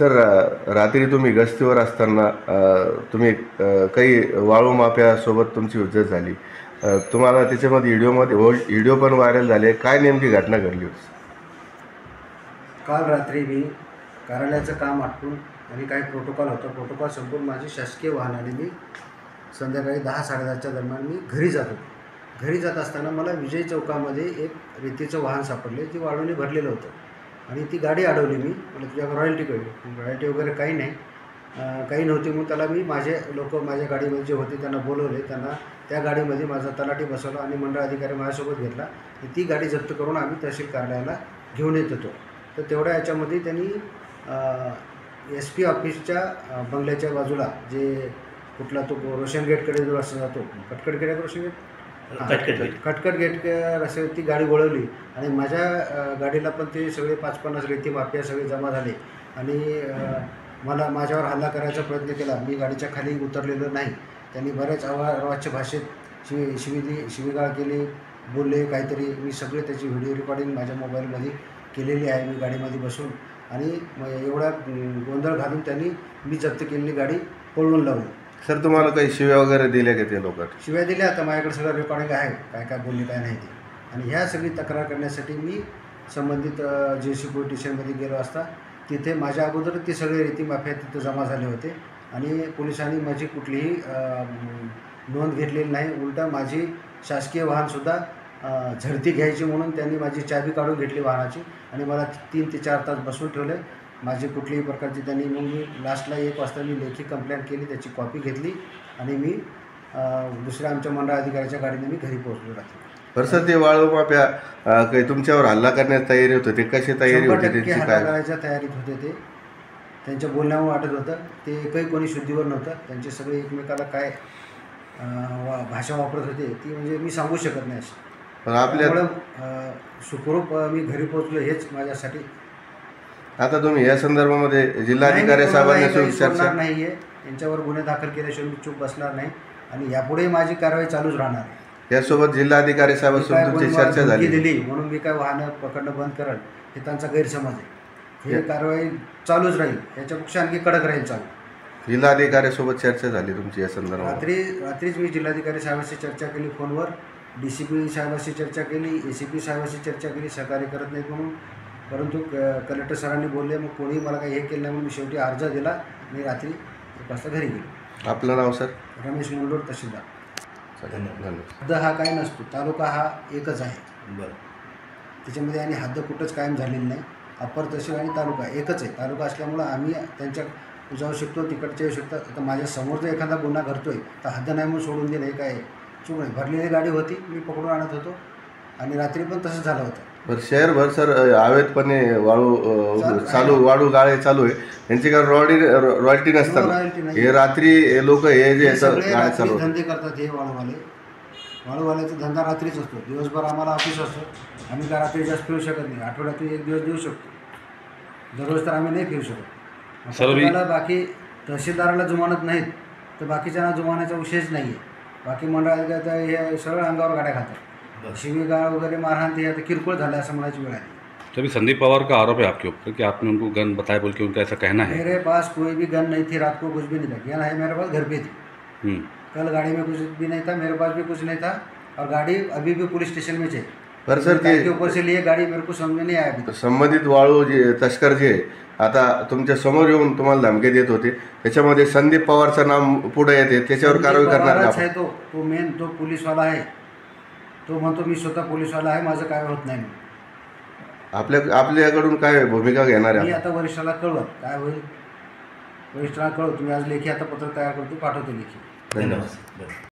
Sir, रात्री तुम्ही गस्तीवर असताना तुम्ही काही वाळू माफ्यासोबत तुमची हुज्जत झाली. तुम्हाला त्याच्यामध्ये व्हिडिओ पण व्हायरल झाले. काय नेमकी घटना घडली होती? काल रात्री मी कार्यालयाचं काम आटपून आणि काही प्रोटोकॉल संपून माझी शासकीय वाहनाने मी संध्याकाळी 10-10:30च्या दरम्यान मी घरी जात होतो. घरी जात असताना मला विजय चौकामध्ये एक रेतीचं वाहन सापडले, जे वाळूने भरलेलं होतं आणि ती गाडी अडवली. मला तुझ्याकडे रॉयल्टी वगैरे काही नाही, काही नव्हती. मग त्याला मी माझे लोक माझ्या गाडीमध्ये जे होते त्यांना बोलवले, त्यांना त्या गाडीमध्ये माझा तलाठी बसवला आणि मंडळ अधिकारी माझ्यासोबत घेतला. ती गाडी जप्त करून आम्ही तहसील कार्यालयाला घेऊन येत होतो. तर तेवढ्या याच्यामध्ये त्यांनी SP ऑफिसच्या बंगल्याच्या बाजूला जे कुठला तो रोशन गेटकडे जो रस्ता जातो, कटकट गेट रोशन गेट कटकट गेट रस्त्यावर ती गाडी वळवली आणि माझ्या गाडीला पण ते सगळे 5-50 रेती माफिया सगळे जमा झाले आणि माझ्यावर हल्ला करायचा प्रयत्न केला. मी गाडीच्या खाली उतरलेलो नाही. त्यांनी बऱ्याच अवाच्य भाषेत शिवीगाळ केली, बोलले काहीतरी. मी सगळे त्याची व्हिडिओ रेकॉर्डिंग माझ्या मोबाईलमध्ये केलेली आहे, मी गाडीमध्ये बसून. आणि एवढा गोंधळ घालून त्यांनी मी जप्त केलेली गाडी पळवून लावली. सर, तुम्हाला काही शिव्या वगैरे दिल्या का ते लोक? शिव्या दिल्या. आता माझ्याकडे सगळं रेकॉर्डिंग आहे, काय काय बोलली काय नाही ते. आणि ह्या सगळी तक्रार करण्यासाठी मी संबंधित JC पोलीस स्टेशनमध्ये गेलो असता तिथे माझ्या अगोदर ते सगळे रेती माफिया तिथे जमा झाले होते आणि पोलिसांनी माझी कुठलीही नोंद घेतलेली नाही. उलटा माझी शासकीय वाहनसुद्धा झडती घ्यायची म्हणून त्यांनी माझी चाबी काढून घेतली वाहनाची आणि मला 3 ते 4 तास बसून ठेवले. माझी कुठलीही प्रकारची त्यांनी. मग मी लास्टला 1 वाजता मी लेखी कंप्लेंट केली, त्याची कॉपी घेतली आणि मी दुसऱ्या आमच्या मंडळ अधिकाऱ्याच्या गाडीने मी घरी पोहोचलो रात्री. बरं सर, ते वाळू माफिया काही तुमच्यावर हल्ला करण्याची तयारी होती, ते कशी तयारी होती? त्यांची हल्ला करायच्या तयारीत होते. ते त्यांच्या बोलण्यावर वाटत होतं. ते काही कोणी शुद्धीवर नव्हतं. त्यांचे सगळे एकमेकाला काय भाषा वापरत होते ती म्हणजे मी सांगू शकत नाही. पण आपल्यामुळं सुखरूप मी घरी पोहोचलो हेच माझ्यासाठी. आता तुम्ही या संदर्भामध्ये जिल्हाधिकारी साहेबांनी चर्चा नाही आहे, यांच्यावर गुन्हे दाखल केल्याशिवाय मी चूप बसणार नाही आणि यापुढे माझी कारवाई चालूच राहणार आहे. यासोबत जिल्हाधिकारी साहेबांसोबत तुमची चर्चा झाली दिली म्हणून मी काय वाहनं पकडणं बंद करेल हे त्यांचा गैरसमज आहे. ही कारवाई चालूच राहील, याच्यापेक्षा आणखी कडक राहील चालू. जिल्हाधिकाऱ्यासोबत चर्चा झाली तुमची या संदर्भात? रात्रीच मी जिल्हाधिकारी साहेबांशी चर्चा केली फोनवर, DCP साहेबांशी चर्चा केली, ACP साहेबांशी चर्चा केली, सहकार्य करत नाहीत म्हणून. परंतु कलेक्टर सरांनी बोलले, मग कोणी मला काही हे केलं नाही म्हणून मी शेवटी अर्ज दिला आणि रात्री 1 वाजता घरी गेलो. आपलं नाव सर? रमेश मुंडोर, तहसीलदार. धन्यवाद. हद्द हा काही नसतो, तालुका हा एकच आहे. बरं. त्याच्यामध्ये आणि हद्द कुठंच कायम झालेली नाही. अप्पर तहसील आणि तालुका एकच आहे. तालुका असल्यामुळं आम्ही त्यांच्या जाऊ शकतो, तिकडचे येऊ शकतात. आता माझ्या समोर जर एखादा गुन्हा घडतोय तर हद्द नाही म्हणून सोडून देणं हे काय चूक नाही. भरलेली गाडी होती, मी पकडून आणत होतो आणि रात्री पण तसंच झालं होतं. बरं, शहरभर सर अवैधपणे वाळू गाळे चालू आहे. यांची काय रॉयल्टी नसतात? हे रात्री लोक हे जे धंदे करतात, हे वाळूवाल्याचा धंदा रात्रीच असतो. दिवसभर आम्हाला ऑफिस असतो, आम्ही काय रात्री जास्त फिरू शकत नाही. आठवड्यातून 1 दिवस देऊ शकतो, दररोज तर आम्ही नाही फिरू शकत. सर्वांना बाकी तहसीलदाराला जुमानत नाहीत तर बाकीच्यांना जुमानाचा विषयच नाही आहे. बाकी मंडळात हे सगळं अंगावर गाड्या खातात. शिवीगाळ वगैरे मारहाण ते आता किरकोळ झालं असं म्हणायची वेळ आली. तभी संदीप पवार का आरोप है आपके ऊपर कि आपने उनको गन बताया बोल के उनका ऐसा कहना है? मेरे पास कोई भी गन नहीं थी, रात को कुछ भी नहीं था. गन है मेरे पास, घर पे थी. कल गाड़ी में कुछ भी नहीं था, मेरे पास भी कुछ नहीं था. और गाड़ी अभी भी पुलिस स्टेशन में है। पर सर के ते ऊपर से लिए गाड़ी मेरे को समझ में नहीं आया अभी तक। संबंधित वाळू जे तस्कर जे आता तुमच्या समोर येऊन तुम्हाला धमकी देत होते, त्याच्यामध्ये संदीप पवारचं नाव पुढे येते, त्याच्यावर कारवाई संदीप करणार पवारच का? आहे तो मेन तो पोलीसवाला आहे. तो म्हणतो मी स्वतः पोलीसवाला आहे, माझं काय होत नाही. आपल्याकडून काय भूमिका घेणार मी आहे? आता वरिष्ठाला कळवत काय होईल, वरिष्ठाला कळवतो. तुम्ही आज लेखी आता पत्र तयार करतो, पाठवतो लेखी. धन्यवाद.